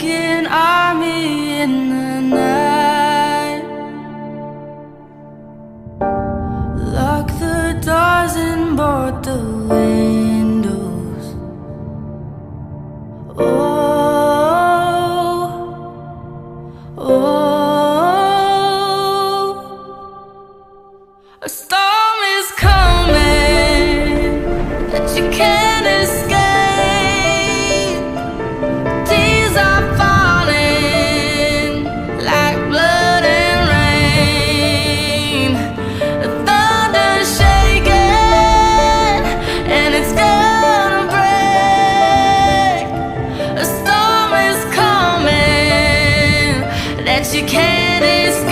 an army in the night. Lock the doors and board the windows. Oh, oh, a storm is coming that you can't escape. Tears are falling like blood and rain. The thunder's shaking and it's gonna break. A storm is coming that you can't escape.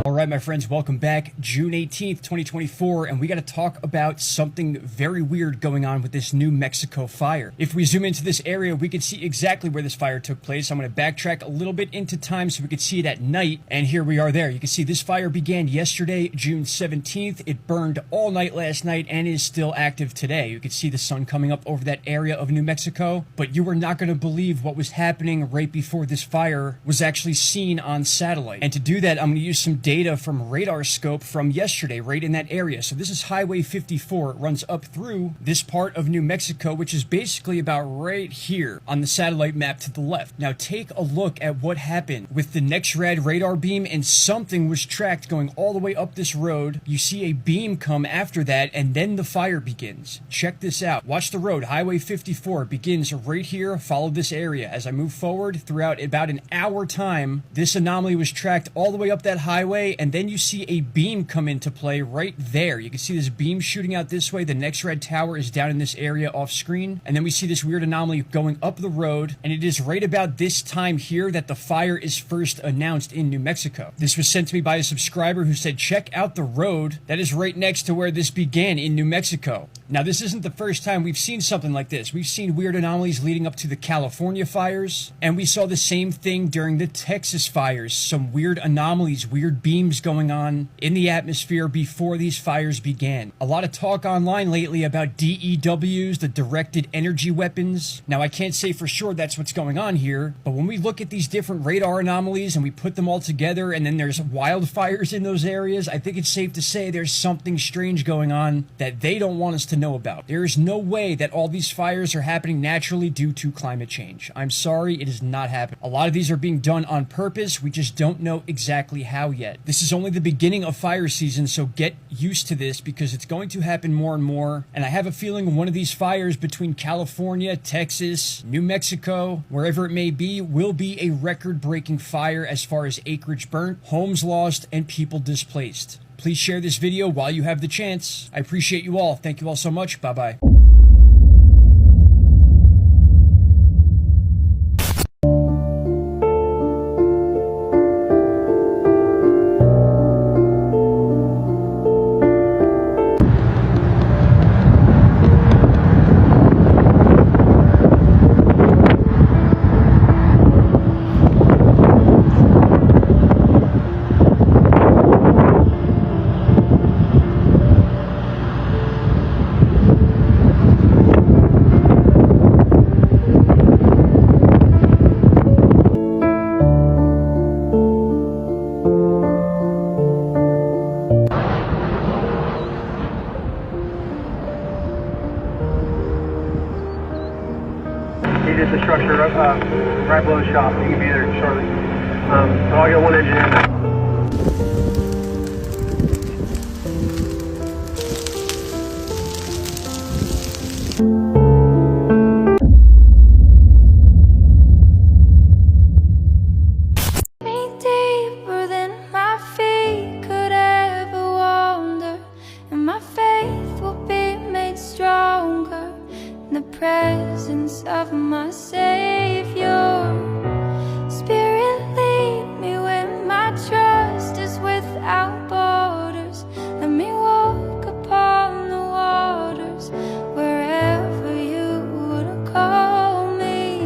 All right, my friends, welcome back. June 18th, 2024, and we got to talk about something very weird going on with this New Mexico fire. If we zoom into this area, we can see exactly where this fire took place. I'm going to backtrack a little bit into time so we could see it at night, and here we are there. You can see this fire began yesterday, June 17th. It burned all night last night and is still active today. You can see the sun coming up over that area of New Mexico, but you are not going to believe what was happening right before this fire was actually seen on satellite. And to do that, I'm going to use some data from radar scope from yesterday right in that area. So this is Highway 54. It runs up through this part of New Mexico, which is basically about right here on the satellite map to the left. Now take a look at what happened with the NextRad radar beam, and something was tracked going all the way up this road. You see a beam come after that, and then the fire begins. Check this out. Watch the road. Highway 54 begins right here. Follow this area. As I move forward throughout about an hour time, this anomaly was tracked all the way up that highway, and then you see a beam come into play right there. You can see this beam shooting out this way. The NextRad tower is down in this area off screen, and then we see this weird anomaly going up the road, and it is right about this time here that the fire is first announced in New Mexico. This was sent to me by a subscriber who said, check out the road that is right next to where this began in New Mexico. Now, this isn't the first time we've seen something like this. We've seen weird anomalies leading up to the California fires, and we saw the same thing during the Texas fires. Some weird anomalies, weird beams going on in the atmosphere before these fires began. A lot of talk online lately about DEWs, the directed energy weapons. Now, I can't say for sure that's what's going on here, but when we look at these different radar anomalies and we put them all together, and then there's wildfires in those areas, I think it's safe to say there's something strange going on that they don't want us to know about. There is no way that all these fires are happening naturally due to climate change. I'm sorry, it is not happening. A lot of these are being done on purpose. We just don't know exactly how yet. This is only the beginning of fire season, so get used to this because it's going to happen more and more. And I have a feeling one of these fires between California, Texas, New Mexico, wherever it may be, will be a record-breaking fire as far as acreage burnt, homes lost, and people displaced. Please share this video while you have the chance. I appreciate you all. Thank you all so much. Bye-bye. It is the structure right below the shop. You can be there shortly. So I'll get one engineer. Presence of my Savior. Spirit, lead me where my trust is without borders. Let me walk upon the waters wherever you would call me.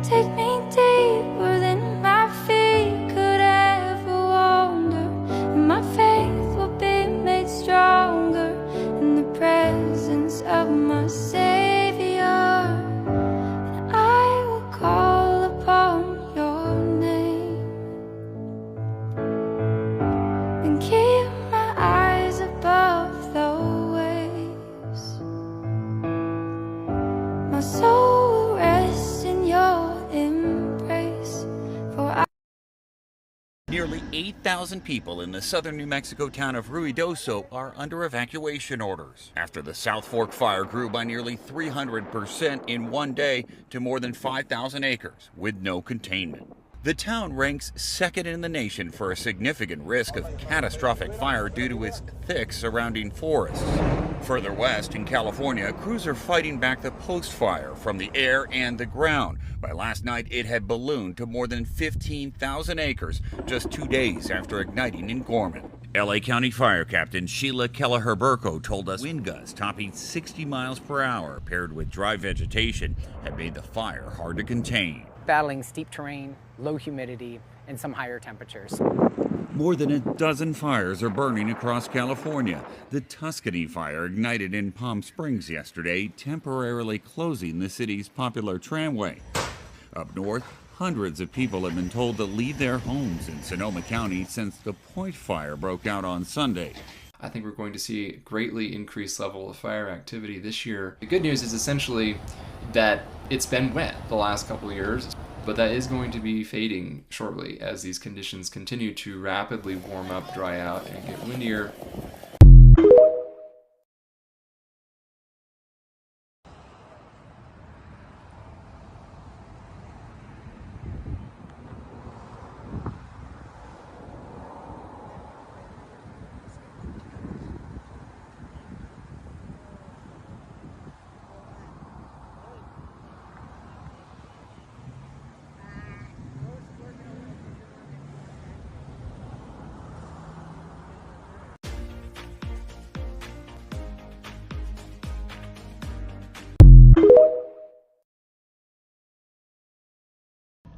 Take me deeper than my feet could ever wander, and my faith will be made stronger in the presence of my Savior. I 8,000 people in the southern New Mexico town of Ruidoso are under evacuation orders after the South Fork fire grew by nearly 300% in one day to more than 5,000 acres with no containment. The town ranks second in the nation for a significant risk of catastrophic fire due to its thick surrounding forests. Further west in California, crews are fighting back the post-fire from the air and the ground. By last night, it had ballooned to more than 15,000 acres just 2 days after igniting in Gorman. LA County Fire Captain Sheila Kelleher-Burko told us wind gusts topping 60 miles per hour paired with dry vegetation had made the fire hard to contain. Battling steep terrain, low humidity, and some higher temperatures. More than a dozen fires are burning across California. The Tuscany fire ignited in Palm Springs yesterday, temporarily closing the city's popular tramway. Up north, hundreds of people have been told to leave their homes in Sonoma County since the Point Fire broke out on Sunday. I think we're going to see a greatly increased level of fire activity this year. The good news is essentially that it's been wet the last couple of years, but that is going to be fading shortly as these conditions continue to rapidly warm up, dry out, and get windier.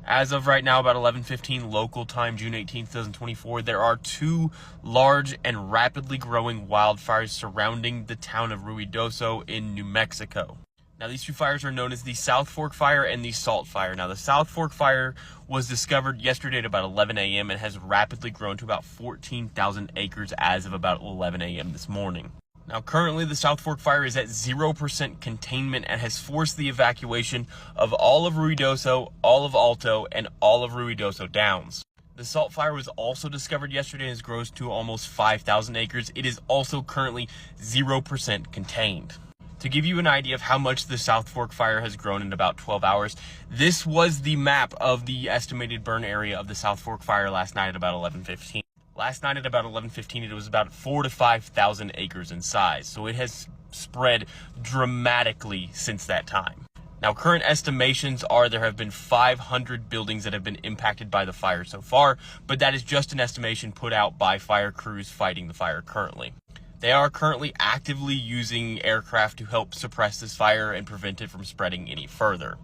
As of right now, about 11:15 local time, June 18th, 2024, there are two large and rapidly growing wildfires surrounding the town of Ruidoso in New Mexico. Now, these two fires are known as the South Fork Fire and the Salt Fire. Now, the South Fork Fire was discovered yesterday at about 11 a.m. and has rapidly grown to about 14,000 acres as of about 11 a.m. this morning. Now, currently, the South Fork Fire is at 0% containment and has forced the evacuation of all of Ruidoso, all of Alto, and all of Ruidoso Downs. The Salt Fire was also discovered yesterday and has grown to almost 5,000 acres. It is also currently 0% contained. To give you an idea of how much the South Fork Fire has grown in about 12 hours, this was the map of the estimated burn area of the South Fork Fire last night at about 11:15. Last night at about 11:15, it was about 4,000 to 5,000 acres in size, so it has spread dramatically since that time. Now, current estimations are there have been 500 buildings that have been impacted by the fire so far, but that is just an estimation put out by fire crews fighting the fire currently. They are currently actively using aircraft to help suppress this fire and prevent it from spreading any further.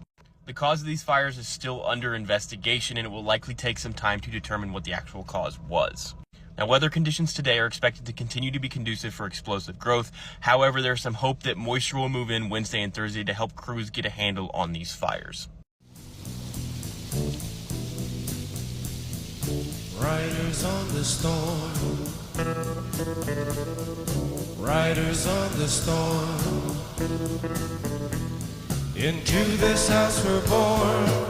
The cause of these fires is still under investigation, and it will likely take some time to determine what the actual cause was. Now, weather conditions today are expected to continue to be conducive for explosive growth. However, there's some hope that moisture will move in Wednesday and Thursday to help crews get a handle on these fires. Riders on the storm, riders on the storm, into this house we're born.